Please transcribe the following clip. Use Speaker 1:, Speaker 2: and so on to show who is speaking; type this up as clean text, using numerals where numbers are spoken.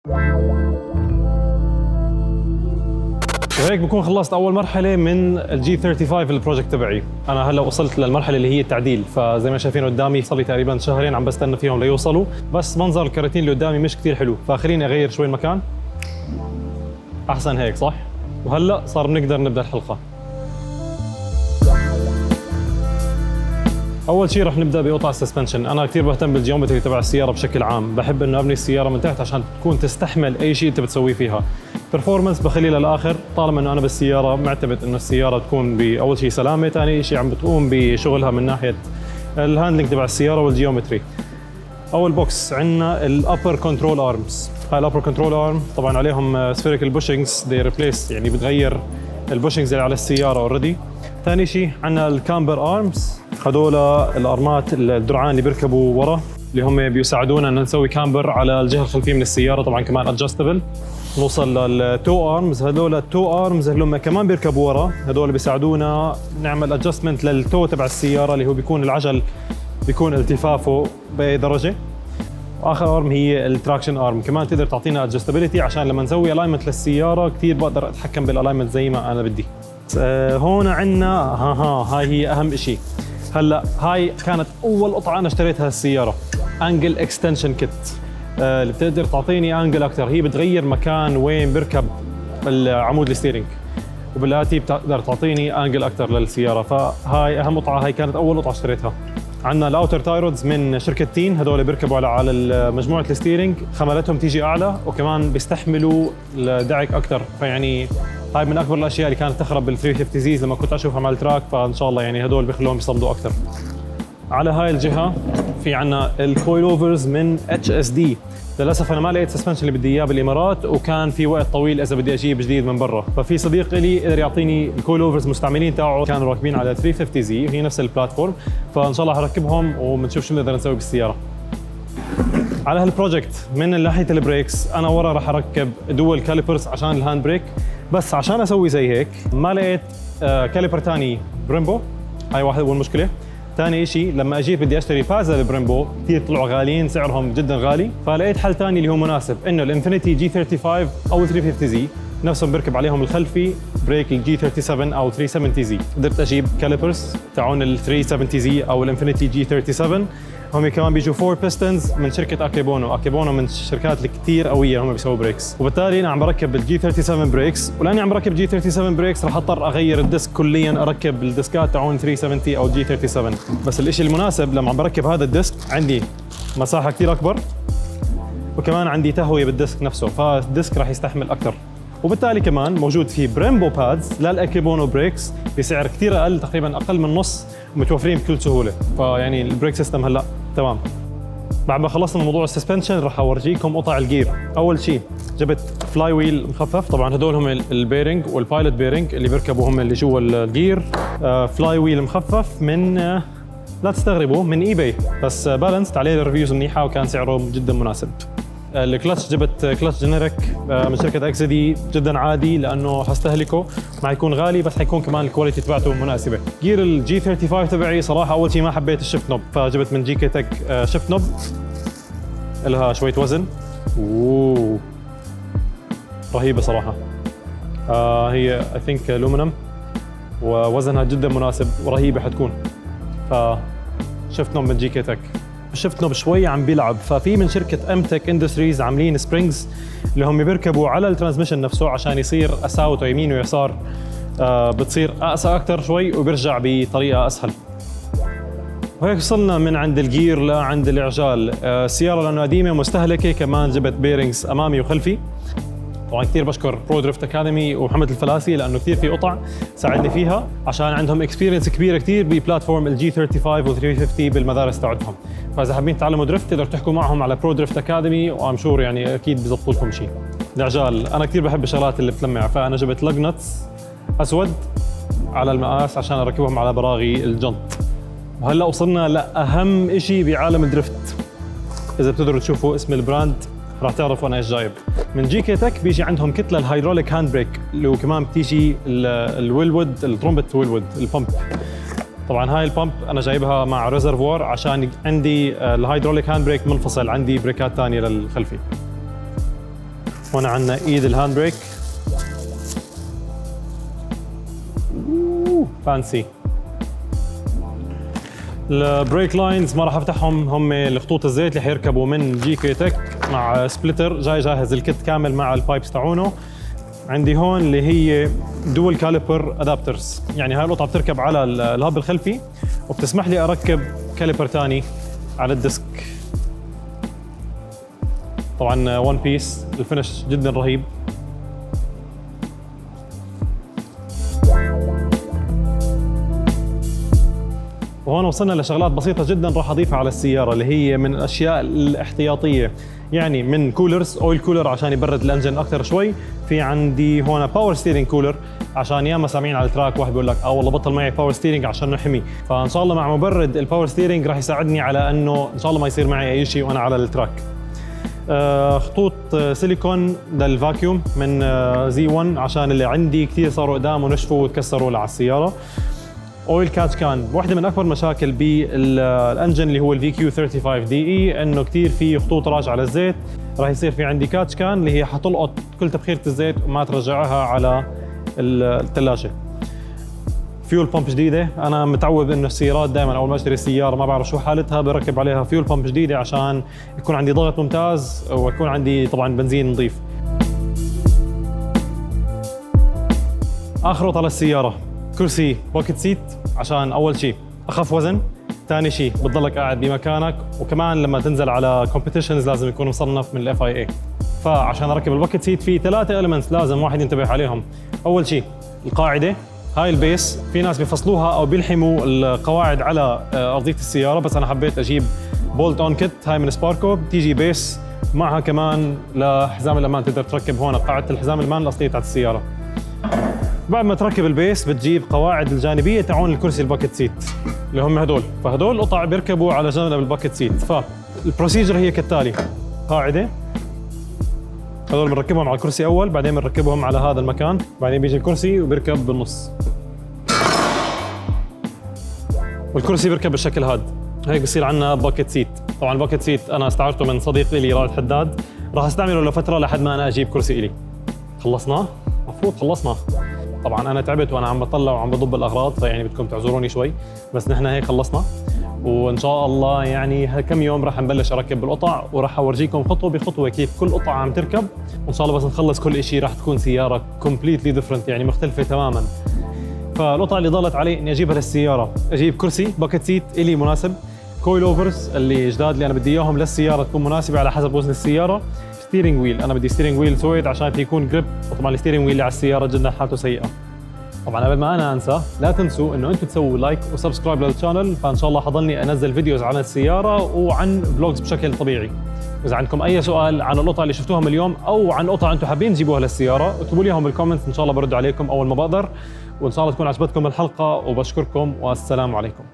Speaker 1: وهيك بكون خلصت اول مرحله من الجي 35 في البروجكت تبعي. انا هلا وصلت للمرحله اللي هي التعديل، فزي ما شايفين قدامي صار لي تقريبا شهرين عم بستنى فيهم ليوصلوا، بس منظر الكراتين اللي قدامي مش كثير حلو، فخليني اغير شوي المكان. احسن هيك صح؟ وهلا صار بنقدر نبدا الحلقه. اول شيء رح نبدا بقطع السسبنشن. انا كثير بهتم بالجيومتري تبع السياره بشكل عام، بحب انه ابني السياره من تحت عشان تكون تستحمل اي شيء انت بتسويه فيها. برفورمانس بخليه للاخر، طالما انه انا بالسياره معتمد انه السياره تكون باول شيء سلامه، ثاني شيء عم بتقوم بشغلها من ناحيه الهاندلنج تبع السياره والجيومتري. اول بوكس عندنا الابر كنترول ارمز. هاي الابر كنترول ارم طبعا عليهم سفيريكال بوشنجز دي ريبليس، يعني بتغير البوشنجز اللي على السياره اوريدي. ثاني شيء عندنا الكامبر ارمز، هدول الارمات الدرعان اللي بيركبوا ورا، اللي هم بيساعدونا ان نسوي كامبر على الجهه الخلفيه من السياره، طبعا كمان ادجستبل. نوصل للتو ارمز، هدول التو ارمز اللي كمان بيركبوا ورا، هدول بيساعدونا نعمل ادجستمنت للتو تبع السياره، اللي هو بيكون العجل بيكون التفافه باي درجه. واخر ارم هي التراكشن ارم، كمان تقدر تعطينا ادجستابيلتي عشان لما نسوي الاينمنت للسياره كثير بقدر اتحكم بالالاينمنت زي ما انا بدي. هون عندنا هاي هي اهم شيء. هلا هاي كانت اول قطعه انا اشتريتها السياره، انجل اكستنشن كيت، اللي بتقدر تعطيني انجل اكثر. هي بتغير مكان وين بركب العمود الستيرنج، وبالاتي بتقدر تعطيني انجل اكثر للسياره. فهاي اهم قطعه، هاي كانت اول قطعه اشتريتها. عندنا الاوتر تايرودز من شركه تين، هدول بيركبوا على مجموعه الستيرنج، خملتهم تيجي اعلى وكمان بيستحملوا الدعك اكثر. فيعني هاي من اكبر الاشياء اللي كانت تخرب بال 350 زيز لما كنت اشوفها مع التراك، فان شاء الله يعني هدول بيخلوهم يصمدوا اكثر. على هاي الجهه في عندنا الكويل اوفرز من اتش اس دي. للاسف انا ما لقيت سسبنشن اللي بدي اياه بالامارات، وكان في وقت طويل اذا بدي اجيب جديد من برا، ففي صديق لي قدر يعطيني الكويل اوفرز مستعملين تاعه، كانوا راكبين على 350 زي، هي نفس البلاتفورم، فان شاء الله هركبهم وبنشوف شو بنقدر نسوي بالسياره. على هالبروجكت من ناحيه البريكس، انا ورا راح اركب دول كاليبرز عشان الهاند بريك، بس عشان اسوي زي هيك ما لقيت كاليبر ثاني بريمبو. هاي واحد اول مشكله. ثاني شيء لما اجيت بدي اشتري بازا البريمبو كثير طلعوا غاليين، سعرهم جدا غالي، فلقيت حل ثاني اللي هو مناسب، انه الانفينيتي جي 35 او 350 زي نفسهم بركب عليهم الخلفي بريك الجي 37 او 370 زي. قدرت اجيب كاليبرز تاعون ال 370 زي او الانفينيتي جي 37. هم كمان بيجوا 4 بيستنز من شركه اكيبونو. اكيبونو من الشركات اللي كثير قويه، هم بيسووا بريكس، وبالتالي انا عم بركب الجي 37 بريكس. ولاني عم بركب جي 37 بريكس راح اضطر اغير الديسك كليا، اركب الديسكات تاعون 370 او جي 37. بس الشيء المناسب لما عم بركب هذا الديسك عندي مساحه كثير اكبر، وكمان عندي تهويه بالديسك نفسه، فالديسك راح يستحمل اكثر. وبالتالي كمان موجود في بريمبو بادز للاكيبونو بريكس بسعر كثير اقل، تقريبا اقل من نص، ومتوفرين بكل سهوله. فيعني البريك سيستم هلا تمام. بعد ما خلصنا من موضوع السسبنشن راح اورجيكم قطع الجير. اول شيء جبت فلاي ويل مخفف، طبعا هدول هم البيرنج والبايلوت بيرنج اللي بيركبوا هم اللي جوا الجير. فلاي ويل مخفف من لا تستغربوا من اي باي، بس بالانسد عليه الريفيوز منيحه وكان سعره جدا مناسب. الكلتش جبت كلتش جينيريك من شركه اكس دي، جدا عادي لانه حستهلكه، ما حيكون غالي بس حيكون كمان الكواليتي تبعته مناسبه. جير الجي 35 تبعي صراحه اول شيء ما حبيت الشيفت نوب، فجبت من جي كي تك شيفت نوب لها شويه وزن. اوه رهيبه صراحه. هي اي ثينك الومنيوم ووزنها جدا مناسب ورهيبه حتكون. فشيفت نوب من جي كي تك. شفت نوب شوي عم بيلعب، ففي من شركه ام تك اندستريز عاملين سبرينجز اللي هم بيركبوا على الترانسميشن نفسه عشان يصير اساوته يمين ويسار بتصير اقسى اكثر شوي وبيرجع بطريقه اسهل. وهيك وصلنا من عند الجير لعند العجال. السياره لانه قديمه مستهلكه، كمان جبت بيرنجز امامي وخلفي. طبعا كثير بشكر برو دريفت اكاديمي ومحمد الفلاسي لانه كثير في قطع ساعدني فيها، عشان عندهم اكسبيرينس كبيره كثير ببلاتفورم الجي 35 و 350 بالمدارس تاعتهم. فاذا حابين تتعلموا دريفت تقدروا تحكوا معهم على برو دريفت اكاديمي، وام شور يعني اكيد بيظبطوا لكم شيء. العجال انا كثير بحب الشغلات اللي بتلمع، فانا جبت لج نتس اسود على المقاس عشان اركبهم على براغي الجنط. وهلا وصلنا لاهم شيء بعالم الدريفت. اذا بتقدروا تشوفوا اسم البراند راح تعرفوا انا ايش جايب. من جي كي تك بيجي عندهم كتله الهيدروليك هاند بريك، اللي وكمان بتيجي الويلوود الترومبت ويلوود البامب. طبعا هاي البامب انا جايبها مع ريزرفوار عشان عندي الهيدروليك هاند بريك منفصل، عندي بريكات ثانيه للخلفي. هون عندنا ايد الهاند بريك، فانسي. البريك لاينز ما راح افتحهم، هم الخطوط الزيت اللي حيركبوا من جي كي تك مع سبليتر، جاي جاهز الكت كامل مع البايبس تاعونه. عندي هون اللي هي دول كاليبر ادابترز، يعني هاي القطعه بتركب على الهب الخلفي وبتسمح لي اركب كاليبر ثاني على الديسك. طبعا وان بيس، الفينش جدا رهيب. وهون وصلنا لشغلات بسيطة جدا راح اضيفها على السيارة، اللي هي من الاشياء الاحتياطية، يعني من كولرز، اويل كولر عشان يبرد الانجن اكثر شوي. في عندي هون باور ستيرنج كولر، عشان ياما سامعين على التراك واحد بيقول لك والله بطل معي باور ستيرنج عشان نحمي، فان شاء الله مع مبرد الباور ستيرنج راح يساعدني على انه ان شاء الله ما يصير معي اي شيء وانا على التراك. خطوط سيليكون للفاكيوم من زي 1 عشان اللي عندي كثير صاروا قدام ونشفوا وتكسروا على السيارة. اويل كاتش كان، واحدة من اكبر مشاكل بالانجن اللي هو الفي كيو 35 دي اي انه كثير في خطوط راجعة للزيت، راح يصير في عندي كاتش كان اللي هي حتلقط كل تبخيرة الزيت وما ترجعها على الثلاجة. فيول بامب جديدة، انا متعود انه السيارات دائما اول ما اشتري السيارة ما بعرف شو حالتها بركب عليها فيول بامب جديدة عشان يكون عندي ضغط ممتاز ويكون عندي طبعا بنزين نظيف. اخر على السيارة كرسي باكيت سيت، عشان اول شيء اخف وزن، ثاني شيء بتضلك قاعد بمكانك، وكمان لما تنزل على كومبيتيشنز لازم يكون مصنف من الاف اي اي. فعشان اركب الباكيت سيت في 3 المنتس لازم واحد ينتبه عليهم. اول شيء القاعده، هاي البيس، في ناس بيفصلوها او بيلحموا القواعد على ارضيه السياره، بس انا حبيت اجيب بولت اون كيت، هاي من سباركو، بتيجي بيس معها كمان لحزام الامان، تقدر تركب هون قاعده الحزام الامان الاصليه تاعت السياره. بعد ما تركب البيس بتجيب قواعد الجانبيه تاعون الكرسي الباكيت سيت اللي هم هدول، فهدول قطع بيركبوا على جنب الباكيت سيت. فالبروسيجر هي كالتالي: قاعده، هذول بنركبهم على الكرسي اول، بعدين بنركبهم على هذا المكان، بعدين بيجي الكرسي وبيركب بالنص، والكرسي بيركب بالشكل هذا. هيك بصير عندنا باكيت سيت. طبعا الباكيت سيت انا استعرته من صديق لي رائد حداد، راح استعمله لفتره لحد ما انا اجيب كرسي الي. خلصنا؟ المفروض خلصنا. طبعا انا تعبت وانا عم بطلع وعم بضب الاغراض، فيعني بدكم تعذروني شوي، بس نحن هيك خلصنا. وان شاء الله يعني كم يوم راح نبلش اركب بالقطع، وراح اورجيكم خطوه بخطوه كيف كل قطعه عم تركب، وان شاء الله بس نخلص كل شيء راح تكون سياره كومبليتلي ديفرنت، يعني مختلفه تماما. فالقطعه اللي ضلت علي اني اجيبها للسياره، اجيب كرسي باكيت سيت الي مناسب، كويل اوفرز اللي جداد اللي انا بدي اياهم للسياره تكون مناسبه على حسب وزن السياره، ستيرنج ويل، انا بدي ستيرنج ويل سويد عشان يكون جريب، وطبعا الستيرنج ويل اللي على السياره جدا حالته سيئه. طبعا قبل ما انا انسى، لا تنسوا انه انتم تسووا لايك وسبسكرايب للشانل، فان شاء الله حضلني انزل فيديوز عن السياره وعن فلوجز بشكل طبيعي. واذا عندكم اي سؤال عن القطع اللي شفتوهم اليوم او عن قطع انتم حابين تجيبوها للسياره، اكتبوا لي اياهم بالكومنتس، ان شاء الله برد عليكم اول ما بقدر. وان شاء الله تكون عجبتكم الحلقه، وبشكركم والسلام عليكم.